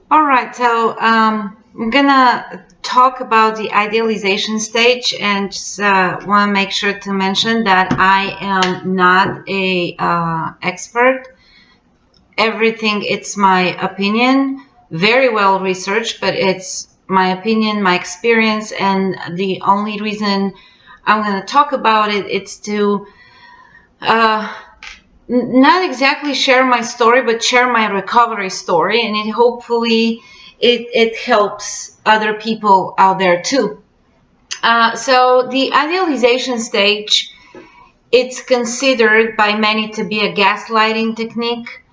All right, so I'm gonna talk about the idealization stage, and just want to make sure to mention that I am not a expert. Everything, it's my opinion, very well researched, but it's my opinion, my experience, and the only reason I'm gonna talk about it, it's to uh, not exactly share my story, but share my recovery story, and it hopefully it helps other people out there too. So the idealization stage, it's considered by many to be a gaslighting technique.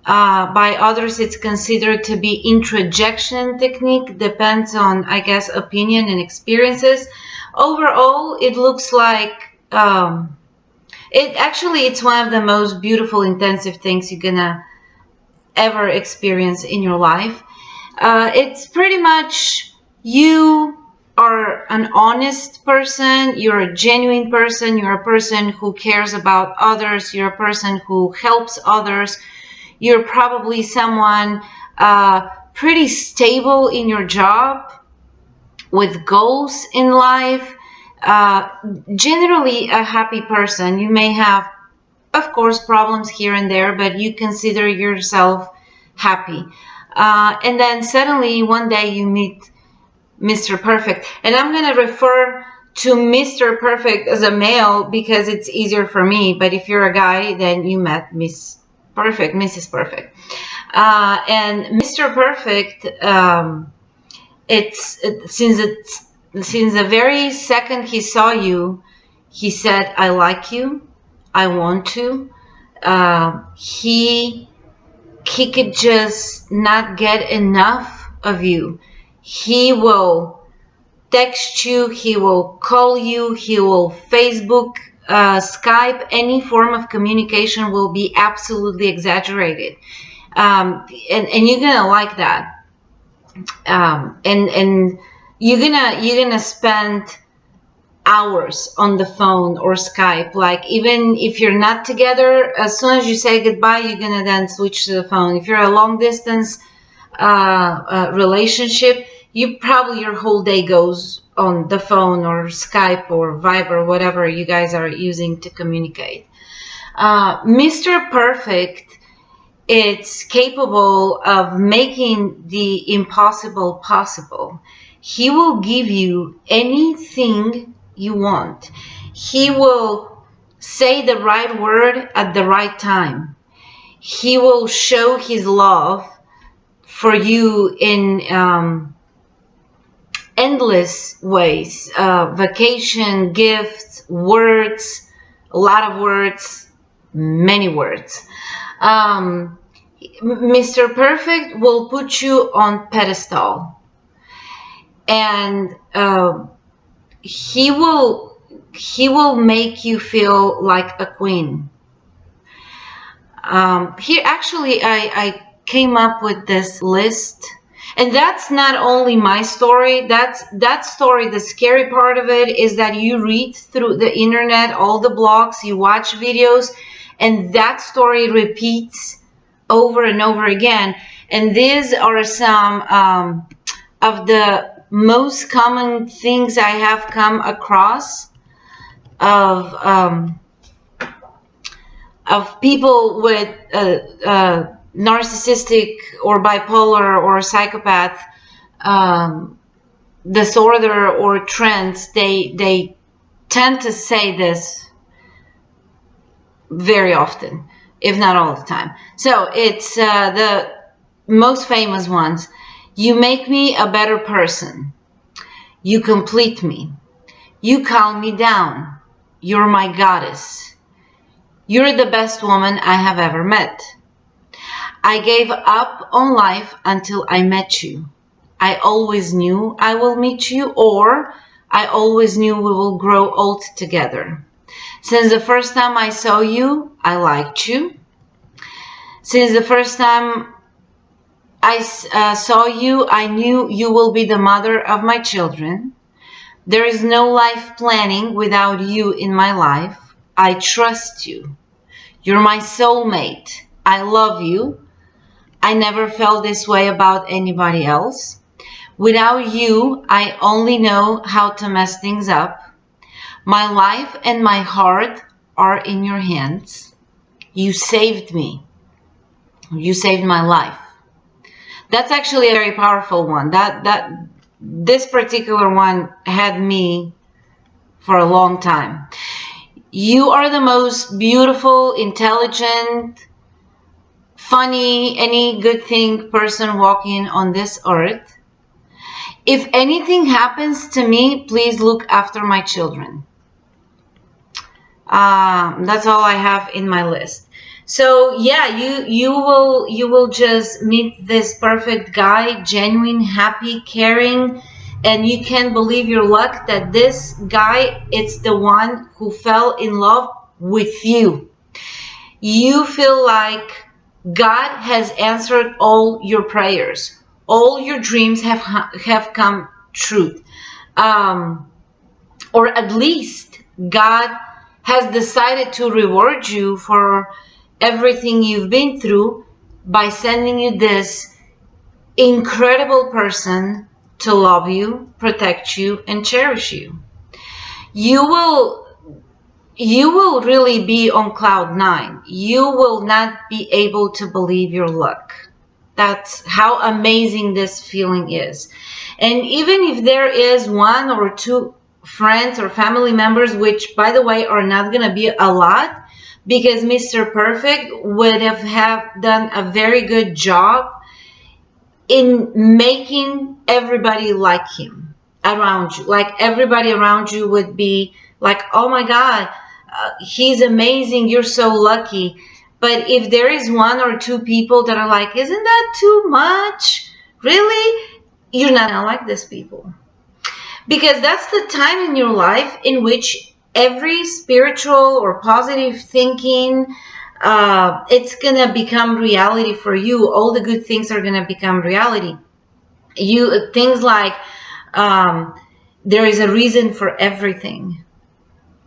By others, it's considered to be introjection technique. Depends on, I guess, opinion and experiences. Overall, it looks like it's one of the most beautiful, intensive things you're gonna ever experience in your life. It's pretty much you are an honest person, you're a genuine person, you're a person who cares about others, you're a person who helps others, you're probably someone pretty stable in your job with goals in life, uh, generally a happy person. You may have, of course, problems here and there, but you consider yourself happy. And then suddenly one day you meet Mr. Perfect. And I'm going to refer to Mr. Perfect as a male because it's easier for me. But if you're a guy, then you met Miss Perfect, Mrs. Perfect. And Mr. Perfect, since the very second he saw you, he said, "I like you. I want to." He could just not get enough of you. He will text you, he will call you, he will Facebook, Skype, any form of communication will be absolutely exaggerated. And you're gonna like that. And you're gonna spend hours on the phone or Skype. Like, even if you're not together, as soon as you say goodbye, you're gonna then switch to the phone. If you're a long distance relationship, your whole day goes on the phone or Skype or Viber, whatever you guys are using to communicate. Mr. Perfect, it's capable of making the impossible possible. He will give you anything you want. He will say the right word at the right time. He will show his love for you in endless ways. Vacation, gifts, words, a lot of words, many words. Mr. Perfect will put you on pedestal, and he will make you feel like a queen. Here, actually, I came up with this list, and that's not only my story. That story. The scary part of it is that you read through the internet, all the blogs, you watch videos, and that story repeats over and over again. And these are some of the most common things I have come across of people with narcissistic or bipolar or psychopath disorder or trends. They tend to say this very often, if not all the time. So it's the most famous ones. You make me a better person. You complete me. You calm me down. You're my goddess. You're the best woman I have ever met. I gave up on life until I met you. I always knew I will meet you, or I always knew we will grow old together. Since the first time I saw you, I liked you. Since the first time I saw you, I knew you will be the mother of my children. There is no life planning without you in my life. I trust you. You're my soulmate. I love you. I never felt this way about anybody else. Without you, I only know how to mess things up. My life and my heart are in your hands. You saved me. You saved my life. That's actually a very powerful one. This particular one had me for a long time. You are the most beautiful, intelligent, funny, any good thing person walking on this earth. If anything happens to me, please look after my children. That's all I have in my list. So yeah, you will just meet this perfect guy, genuine, happy, caring, and you can't believe your luck that this guy, it's the one who fell in love with you. You feel like God has answered all your prayers. All your dreams have come true. Or at least God has decided to reward you for everything you've been through by sending you this incredible person to love you, protect you, and cherish you. You will really be on cloud 9. You will not be able to believe your luck. That's how amazing this feeling is. And even if there is one or two friends or family members, which by the way are not going to be a lot, because Mr. Perfect would have done a very good job in making everybody like him around you. Like everybody around you would be like, oh my God, he's amazing, you're so lucky. But if there is one or two people that are like, isn't that too much? Really? You're not gonna like these people. Because that's the time in your life in which every spiritual or positive thinking, it's gonna become reality for you. All the good things are gonna become reality. Things like there is a reason for everything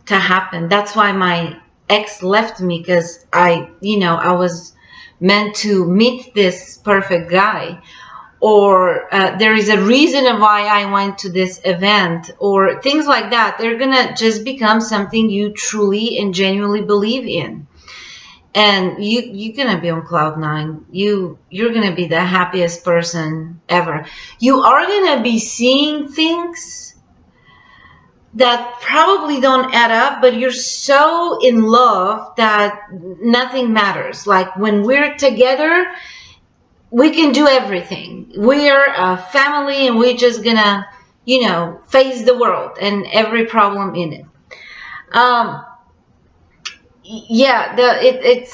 to happen. That's why my ex left me, because I was meant to meet this perfect guy. Or there is a reason of why I went to this event, or things like that. They're gonna just become something you truly and genuinely believe in, and you're gonna be on cloud 9. You're gonna be the happiest person ever. You are gonna be seeing things that probably don't add up, but you're so in love that nothing matters. Like when we're together, we can do everything. We're a family, and we're just gonna, face the world and every problem in it.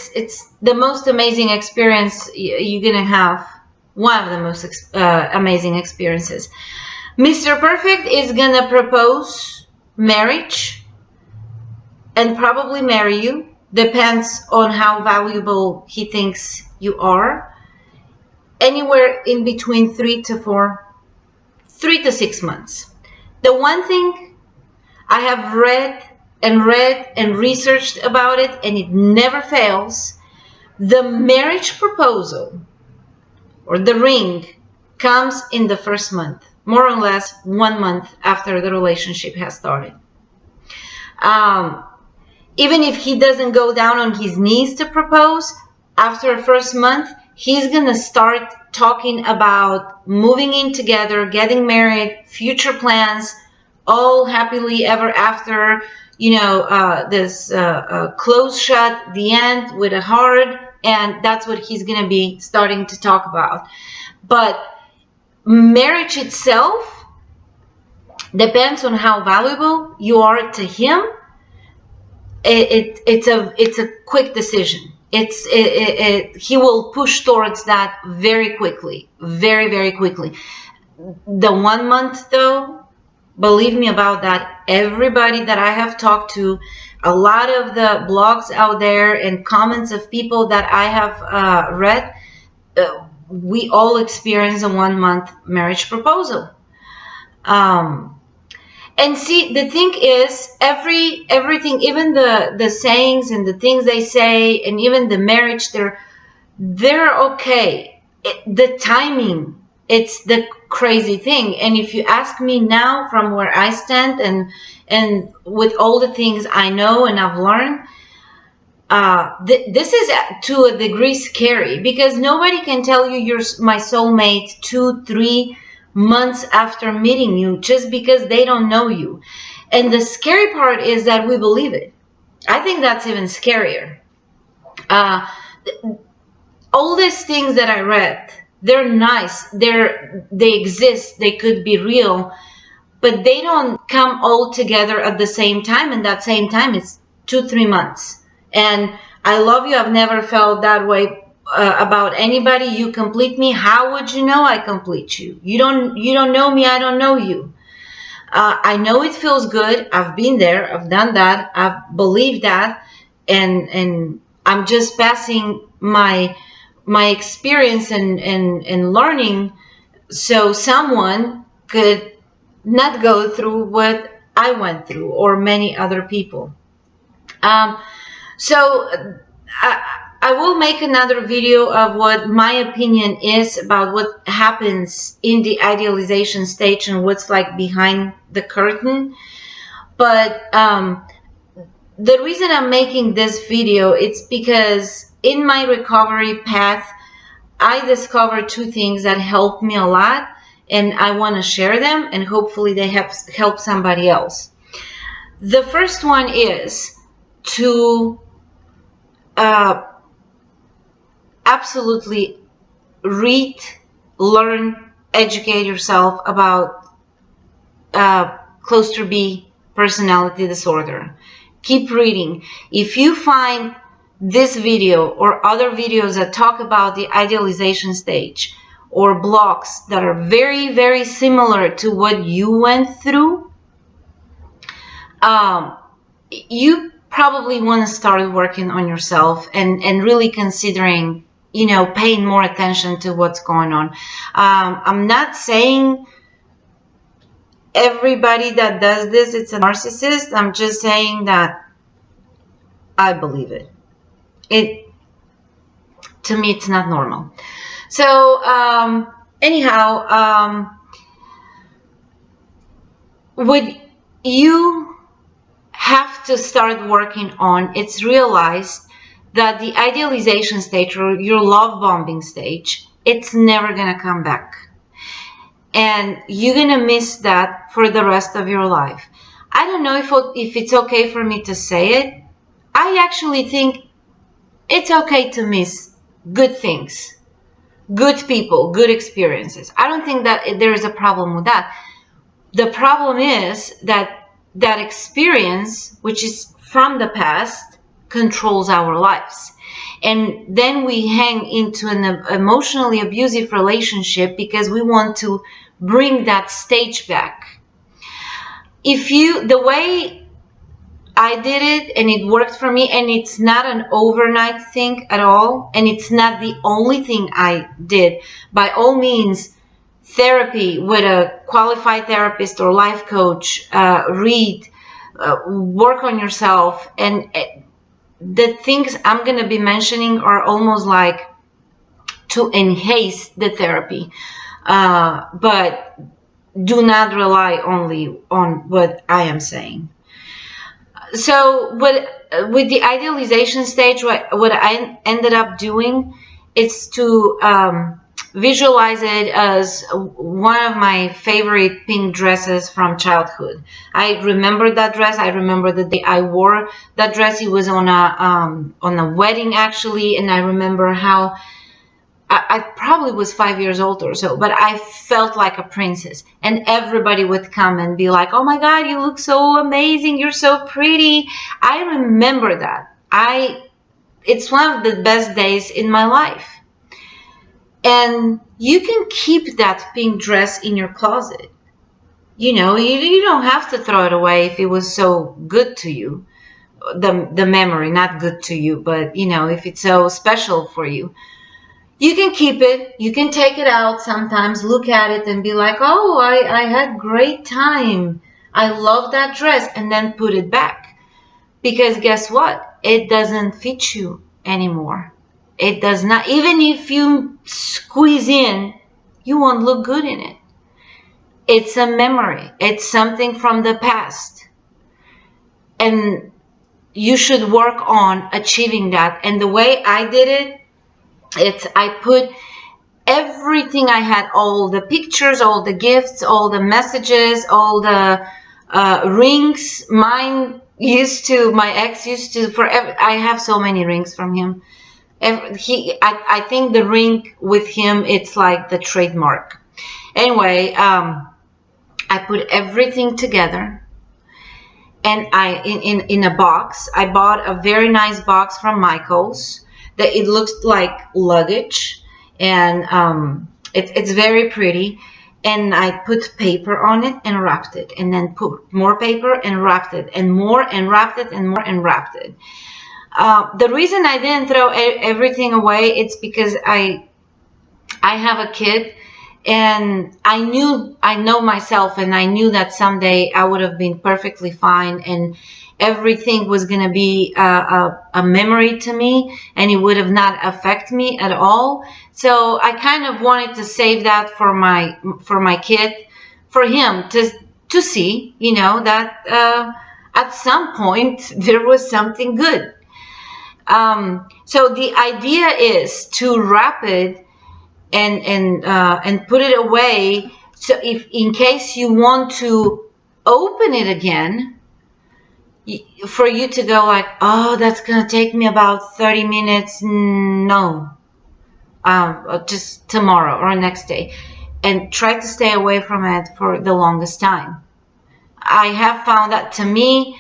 It's the most amazing experience you're gonna have. One of the most amazing experiences. Mr. Perfect is gonna propose marriage and probably marry you. Depends on how valuable he thinks you are. Anywhere in between 3 to 6 months. The one thing I have read and researched about it, and it never fails, the marriage proposal or the ring comes in the first month, more or less 1 month after the relationship has started. Even if he doesn't go down on his knees to propose, after the first month, he's going to start talking about moving in together, getting married, future plans, all happily ever after, this close shut, the end with a heart, and that's what he's going to be starting to talk about. But marriage itself depends on how valuable you are to him. It's a quick decision. He will push towards that very quickly, very, very quickly. The 1 month though, believe me about that, everybody that I have talked to, a lot of the blogs out there and comments of people that I have read, we all experience a 1 month marriage proposal. And see, the thing is, everything, even the sayings and the things they say, and even the marriage, they're okay. the timing, it's the crazy thing. And if you ask me now, from where I stand, and with all the things I know and I've learned, this is to a degree scary, because nobody can tell you you're my soulmate 2-3 months after meeting you, just because they don't know you. And the scary part is that we believe it. I think that's even scarier. All these things that I read, they're nice, they exist, they could be real, but they don't come all together at the same time, and that same time is 2-3 months. And I love you, I've never felt that way about anybody. You complete me. How would you know I complete you? You don't know me, I don't know you. I know it feels good. I've been there, I've done that, I've believed that, and I'm just passing my experience and learning, so someone could not go through what I went through, or many other people. So I will make another video of what my opinion is about what happens in the idealization stage and what's like behind the curtain. But the reason I'm making this video, it's because in my recovery path, I discovered 2 things that helped me a lot, and I want to share them, and hopefully they help somebody else. The first one is to absolutely read, learn, educate yourself about cluster B personality disorder. Keep reading. If you find this video or other videos that talk about the idealization stage, or blogs that are very, very similar to what you went through, you probably want to start working on yourself and really considering, paying more attention to what's going on. I'm not saying everybody that does this, it's a narcissist. I'm just saying that I believe it. To me, it's not normal. So anyhow, what you have to start working on, it's realize that the idealization stage, or your love bombing stage, it's never gonna come back, and you're gonna miss that for the rest of your life. I don't know if it's okay for me to say it. I actually think it's okay to miss good things, good people, good experiences. I don't think that there is a problem with that. The problem is that that experience, which is from the past, controls our lives. And then we hang into an emotionally abusive relationship because we want to bring that stage back. The way I did it, and it worked for me, and it's not an overnight thing at all, and it's not the only thing I did. By all means, therapy with a qualified therapist or life coach, read, work on yourself, and the things I'm going to be mentioning are almost like to enhance the therapy, but do not rely only on what I am saying. So with the idealization stage, what I ended up doing is to visualize it as one of my favorite pink dresses from childhood. I remember that dress. I remember the day I wore that dress. It was on a wedding, actually, and I remember how I probably was 5 years old or so, but I felt like a princess, and everybody would come and be like, "Oh my God, you look so amazing. You're so pretty." I remember that. It's one of the best days in my life. And you can keep that pink dress in your closet. You don't have to throw it away if it was so good to you. The memory, not good to you, but if it's so special for you. You can keep it. You can take it out sometimes, look at it and be like, "Oh, I had great time. I love that dress," and then put it back. Because guess what? It doesn't fit you anymore. It does not. Even if you squeeze in, you won't look good in it. It's a memory. It's something from the past. And you should work on achieving that. And the way I did it, I put everything I had, all the pictures, all the gifts, all the messages, all the rings. My ex used to, I have so many rings from him. I think the ring with him, it's like the trademark. Anyway, I put everything together, and in a box. I bought a very nice box from Michael's that it looks like luggage, and it's very pretty. And I put paper on it and wrapped it, and then put more paper and wrapped it, and more and wrapped it, and more and wrapped it. The reason I didn't throw everything away, it's because I have a kid, and I know myself, and I knew that someday I would have been perfectly fine, and everything was going to be a memory to me, and it would have not affect me at all. So I kind of wanted to save that for my kid, for him to see, that at some point there was something good. So the idea is to wrap it and put it away. So if in case you want to open it again, for you to go like, oh, that's gonna take me about 30 minutes. No, just tomorrow or next day, and try to stay away from it for the longest time. I have found that to me,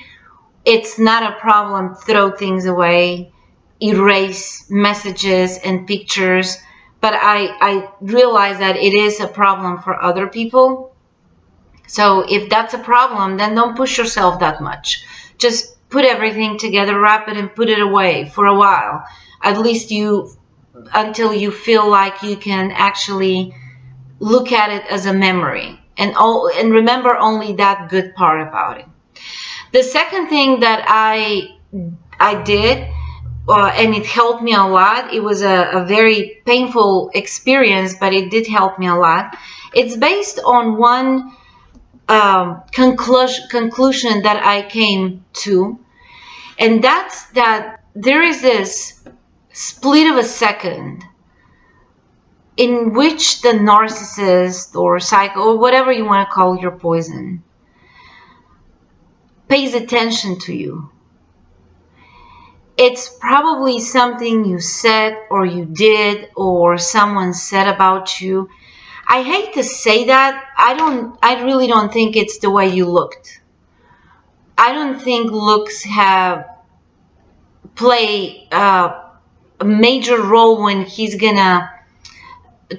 it's not a problem. Throw things away, erase messages and pictures. But I realize that it is a problem for other people. So if that's a problem, then don't push yourself that much. Just put everything together, wrap it, and put it away for a while. At least until you feel like you can actually look at it as a memory. And remember only that good part about it. The second thing that I did, and it helped me a lot. It was a very painful experience, but it did help me a lot. It's based on one conclusion that I came to, and that's that there is this split of a second in which the narcissist or psycho, or whatever you want to call your poison, pays attention to you. It's probably something you said or you did or someone said about you. I hate to say that. I really don't think it's the way you looked. I don't think looks play a major role when he's gonna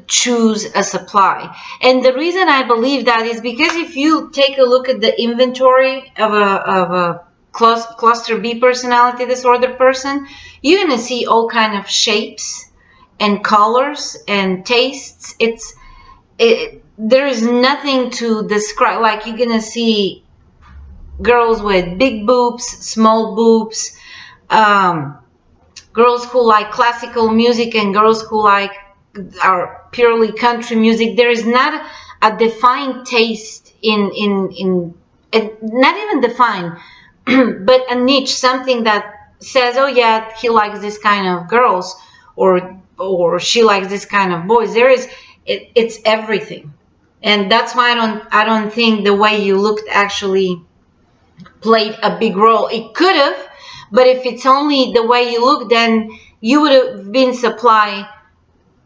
choose a supply. And the reason I believe that is because if you take a look at the inventory of a cluster B personality disorder person, you're going to see all kind of shapes and colors and tastes. There is nothing to describe. Like, you're going to see girls with big boobs, small boobs, girls who like classical music and girls who are purely country music. There is not a defined taste in not even defined, but a niche, something that says, oh yeah, he likes this kind of girls, or she likes this kind of boys. It's everything. And that's why I don't think the way you looked actually played a big role. It could have, but if it's only the way you look, then you would have been supply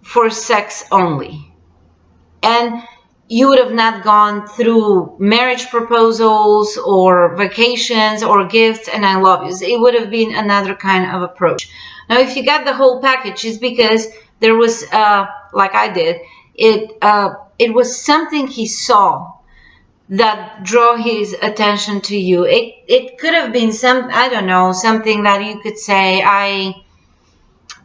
for sex only, and you would have not gone through marriage proposals or vacations or gifts and I love yous. It would have been another kind of approach. Now, if you got the whole package, it's because there was, like I did, it was something he saw that drew his attention to you. It could have been something that you could say, I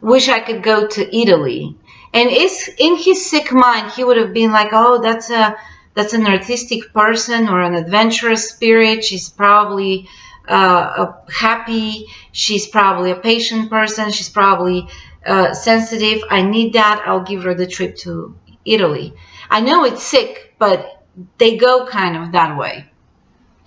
wish I could go to Italy. And in his sick mind, he would have been like, oh, that's an artistic person or an adventurous spirit. She's probably happy. She's probably a patient person. She's probably sensitive. I need that. I'll give her the trip to Italy. I know it's sick, but they go kind of that way.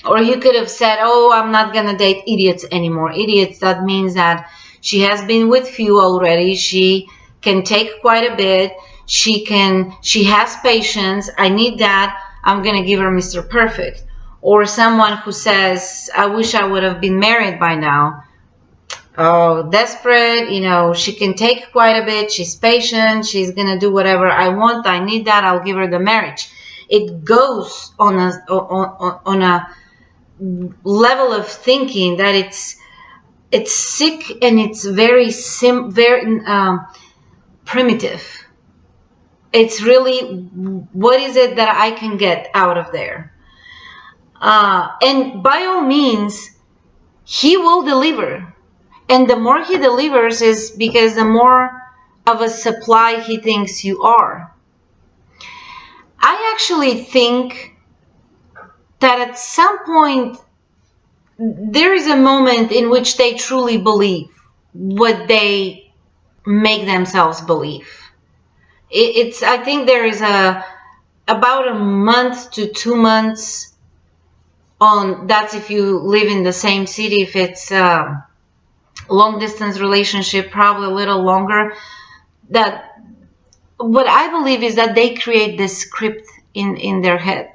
Or you could have said, oh, I'm not going to date idiots anymore. Idiots, that means that she has been with few already. She can take quite a bit. She has patience. I need that. I'm going to give her Mr. Perfect. Or someone who says, I wish I would have been married by now. Oh, desperate, she can take quite a bit. She's patient. She's going to do whatever I want. I need that. I'll give her the marriage. It goes on a level of thinking that it's sick, and it's very primitive. It's really, what is it that I can get out of there? And by all means, he will deliver. And the more he delivers is because the more of a supply he thinks you are. I actually think that at some point there is a moment in which they truly believe what they make themselves believe. I think there is about a month to 2 months on, that's if you live in the same city. If it's a long distance relationship, probably a little longer. That what I believe is that they create this script in their head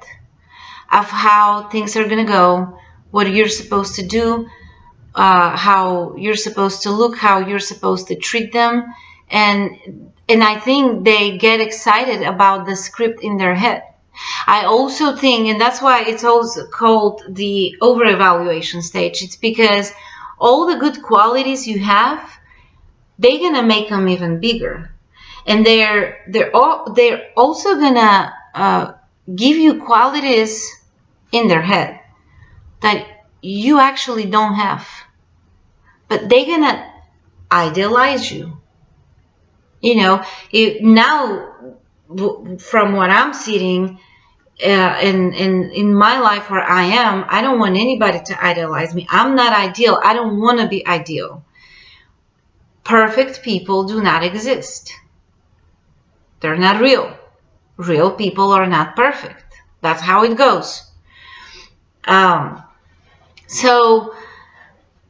of how things are going to go, what you're supposed to do, how you're supposed to look, how you're supposed to treat them. And I think they get excited about the script in their head. I also think, and that's why it's also called the over-evaluation stage. It's because all the good qualities you have, they're going to make them even bigger. And they're also going to give you qualities in their head that you actually don't have. But they're going to idealize you. Now, from what I'm seeing in my life where I am, I don't want anybody to idolize me. I'm not ideal. I don't want to be ideal. Perfect people do not exist. They're not real. Real people are not perfect. That's how it goes. So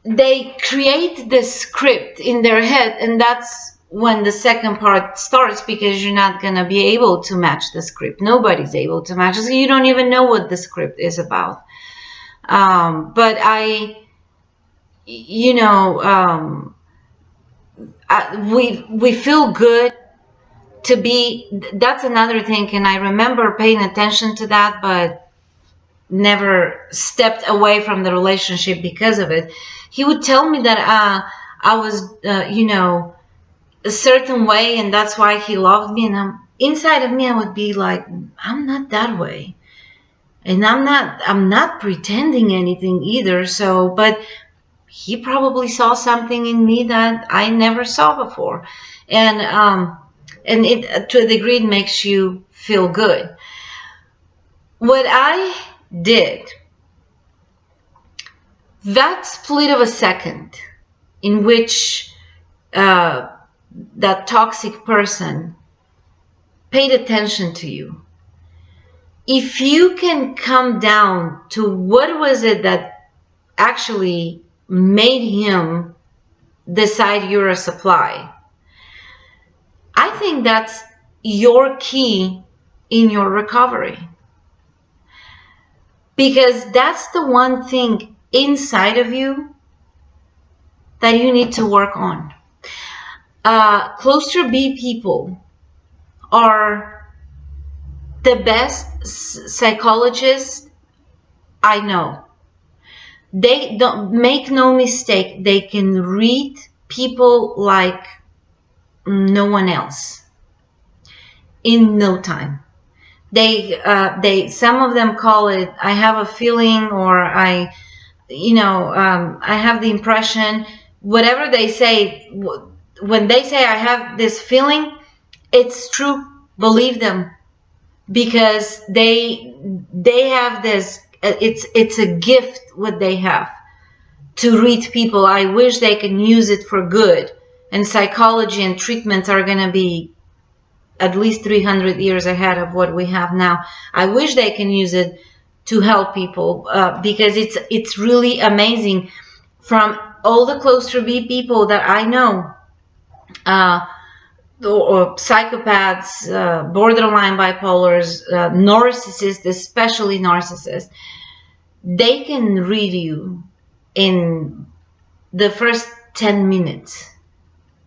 they create this script in their head, and that's when the second part starts, because you're not going to be able to match the script. Nobody's able to match it. So you don't even know what the script is about. But we feel good to be, that's another thing. And I remember paying attention to that, but never stepped away from the relationship because of it. He would tell me that I was, a certain way, and that's why he loved me. And inside of me, I would be like, I'm not that way, and I'm not pretending anything either. So, but he probably saw something in me that I never saw before, and it, to a degree, it makes you feel good. What I did, that split of a second in which that toxic person paid attention to you, if you can come down to what was it that actually made him decide you're a supply, I think that's your key in your recovery. Because that's the one thing inside of you that you need to work on. Cluster B people are the best psychologists I know. They don't, make no mistake, they can read people like no one else in no time. They some of them call it, I have a feeling, or I have the impression. Whatever they say, when they say I have this feeling, it's true. Believe them, because they have this. It's a gift what they have to read people. I wish they can use it for good, and psychology and treatments are going to be at least 300 years ahead of what we have now. I wish they can use it to help people, because it's really amazing. From all the close to be people that I know, or psychopaths, borderline bipolars, narcissists, especially narcissists, they can read you in the first 10 minutes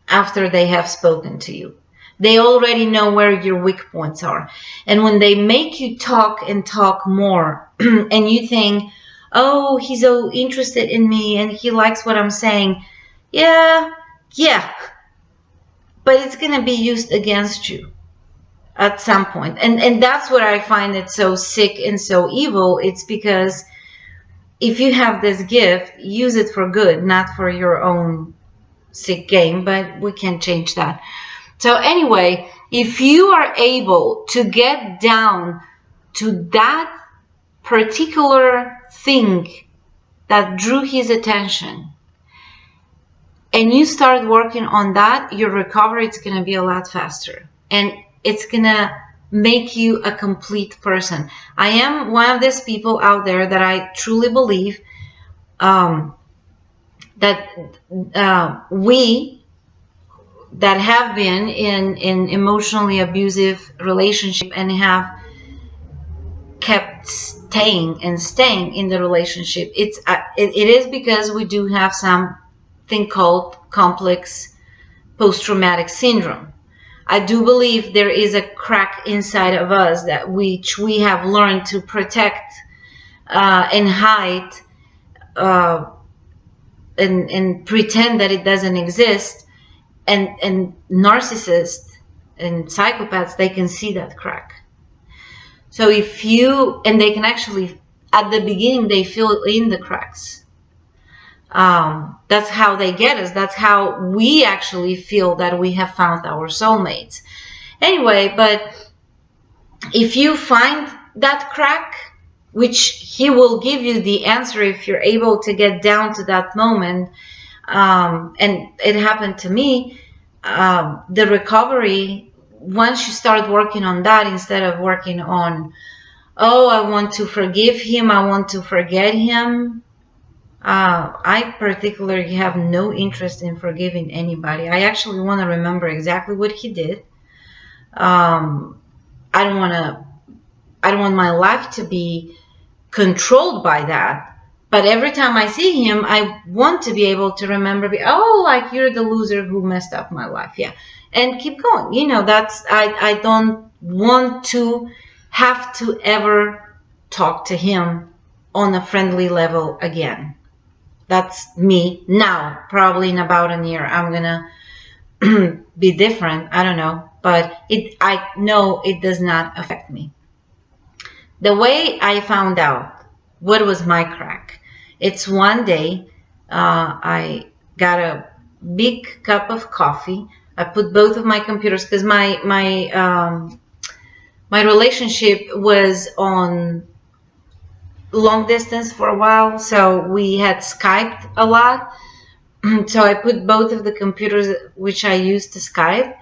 after they have spoken to you. They already know where your weak points are. And when they make you talk and talk more, and you think, oh, he's so interested in me and he likes what I'm saying. Yeah. But it's going to be used against you at some point. And that's what I find it so sick and so evil. It's because if you have this gift, use it for good, not for your own sick game, but we can change that. So anyway, if you are able to get down to that particular thing that drew his attention, and you start working on that, your recovery is going to be a lot faster. And it's going to make you a complete person. I am one of these people out there that I truly believe that we that have been in emotionally abusive relationship and have kept staying in the relationship, it is because we do have something called complex post-traumatic syndrome. I do believe there is a crack inside of us that which we have learned to protect and hide and pretend that it doesn't exist. And narcissists and psychopaths, they can see that crack. So and they can actually, at the beginning, they fill in the cracks. That's how they get us. That's how we actually feel that we have found our soulmates. Anyway, but if you find that crack, which he will give you the answer if you're able to get down to that moment, and it happened to me, the recovery, once you start working on that instead of working on, oh, I want to forgive him, I want to forget him. I particularly have no interest in forgiving anybody. I actually want to remember exactly what he did. I don't want my life to be controlled by that. But every time I see him, I want to be able to remember, oh, like, you're the loser who messed up my life. Yeah. And keep going. You know, I don't want to have to ever talk to him on a friendly level again. That's me now. Probably in about a year, I'm going to be different. I don't know. But I know it does not affect me. The way I found out what was my crack, it's one day I got a big cup of coffee. I put both of my computers, because my relationship was on long distance for a while, so we had Skyped a lot. So I put both of the computers which I used to Skype,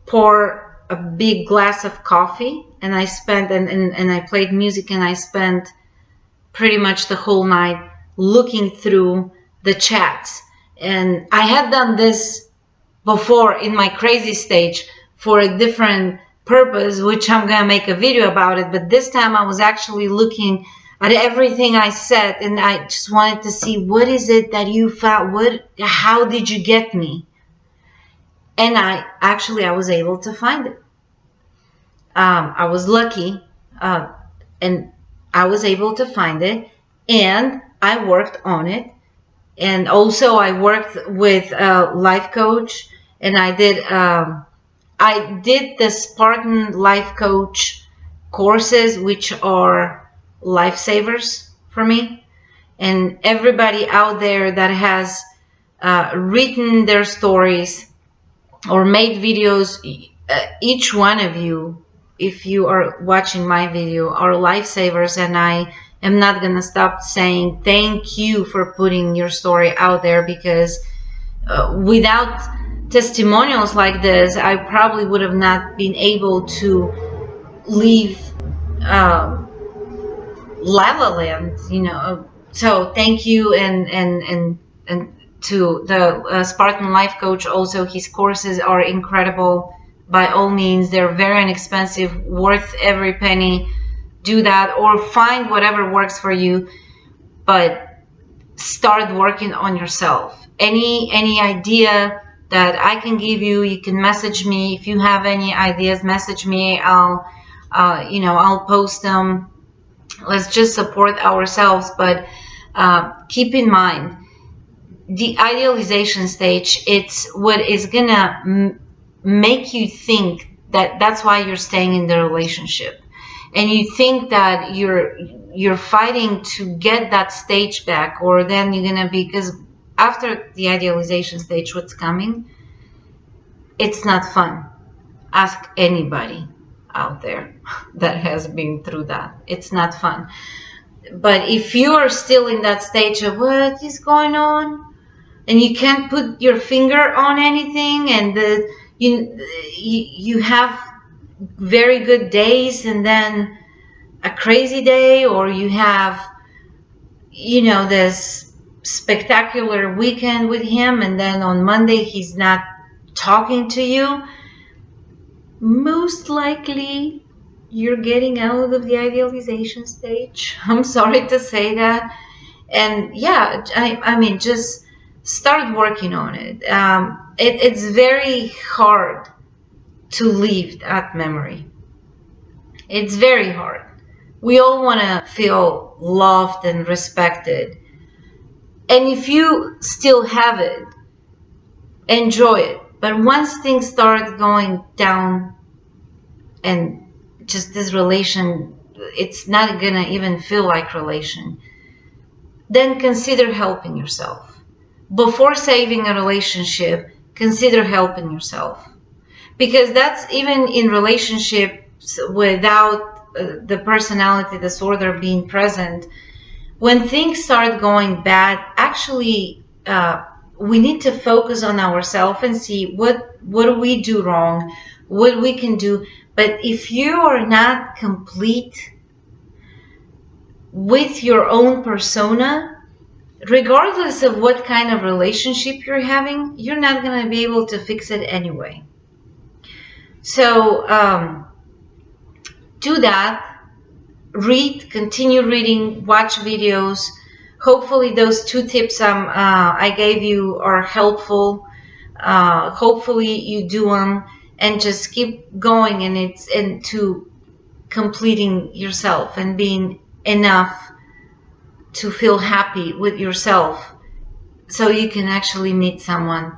pour a big glass of coffee, and I spent and I played music, and I spent pretty much the whole night looking through the chats. And I had done this before in my crazy stage for a different purpose, which I'm gonna make a video about it, but this time I was actually looking at everything I said, and I just wanted to see, what is it that you found, how did you get me? And I was able to find it. I was lucky, and I was able to find it, and I worked on it. And also I worked with a life coach, and I did the Spartan life coach courses, which are lifesavers for me. And everybody out there that has written their stories or made videos, each one of you, if you are watching my video, are lifesavers, and I am not going to stop saying thank you for putting your story out there, because without testimonials like this, I probably would have not been able to leave uh, La La Land, So thank you, and to the Spartan Life Coach also. His courses are incredible. By all means, they're very inexpensive, worth every penny. Do that, or find whatever works for you, but start working on yourself. Any idea that I can give you, you can message me. If you have any ideas, message me. I'll post them. Let's just support ourselves, but keep in mind the idealization stage. It's what is gonna make you think that that's why you're staying in the relationship, and you think that you're fighting to get that stage back, or then you're gonna be, because after the idealization stage, what's coming? It's not fun. Ask anybody out there that has been through that. It's not fun. But if you are still in that stage of what is going on, and you can't put your finger on anything, and you have very good days and then a crazy day, or you have this spectacular weekend with him, and then on Monday he's not talking to you, most likely you're getting out of the idealization stage. I'm sorry to say that. And yeah, I mean, just start working on it. It's very hard to leave that memory. It's very hard. We all want to feel loved and respected. And if you still have it, enjoy it. But once things start going down, and just this relation, it's not gonna even feel like relation, then consider helping yourself. Before saving a relationship, consider helping yourself. Because that's even in relationships without the personality disorder being present. When things start going bad, actually, we need to focus on ourselves and see what do we do wrong, what we can do. But if you are not complete with your own persona, regardless of what kind of relationship you're having, you're not going to be able to fix it anyway. So do that. Read, continue reading, watch videos. Hopefully those 2 tips I gave you are helpful. Hopefully you do them, and just keep going, and it's into completing yourself and being enough to feel happy with yourself, so you can actually meet someone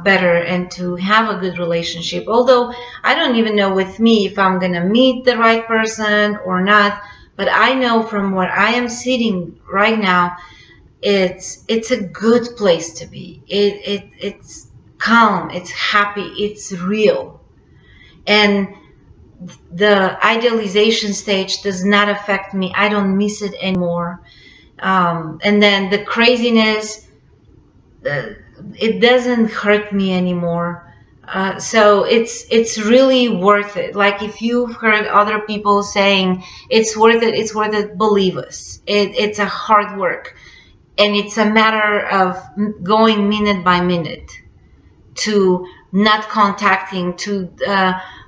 better and to have a good relationship. Although I don't even know with me if I'm gonna meet the right person or not, but I know from where I am sitting right now, it's a good place to be. It's calm, it's happy, it's real. And the idealization stage does not affect me. I don't miss it anymore. And then the craziness, it doesn't hurt me anymore. So it's really worth it. Like, if you've heard other people saying it's worth it, believe us. It's a hard work, and it's a matter of going minute by minute, to not contacting, to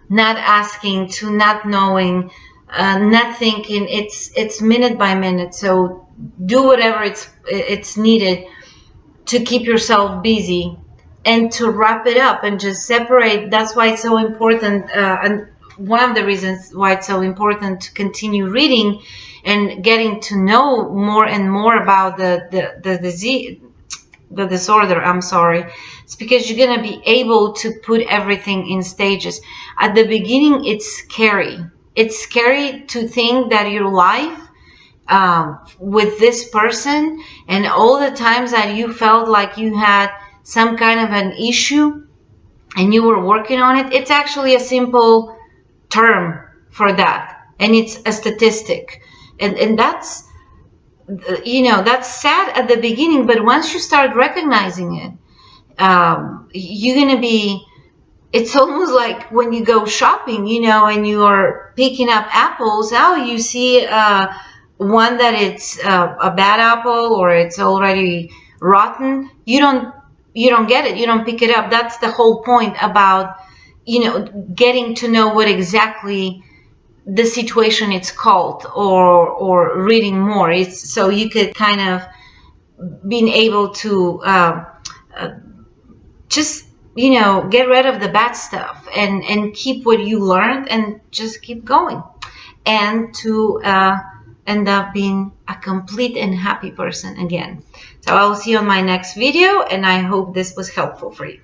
not asking, to not knowing, not thinking. It's minute by minute. So do whatever it's needed to keep yourself busy, and to wrap it up and just separate. That's why it's so important, and one of the reasons why it's so important to continue reading and getting to know more and more about the disease, the disorder. I'm sorry. It's because you're going to be able to put everything in stages. At the beginning, it's scary. It's scary to think that your life with this person, and all the times that you felt like you had some kind of an issue and you were working on it, it's actually a simple term for that, and it's a statistic. And that's, that's sad at the beginning, but once you start recognizing it you're going to be, it's almost like when you go shopping, you know, and you are picking up apples. Oh, you see one that it's a bad apple or it's already rotten. You don't get it. You don't pick it up. That's the whole point about, you know, getting to know what exactly the situation it's called, or reading more. It's so you could kind of being able to just, you know, get rid of the bad stuff and keep what you learned and just keep going, and to end up being a complete and happy person again. So I will see you on my next video, and I hope this was helpful for you.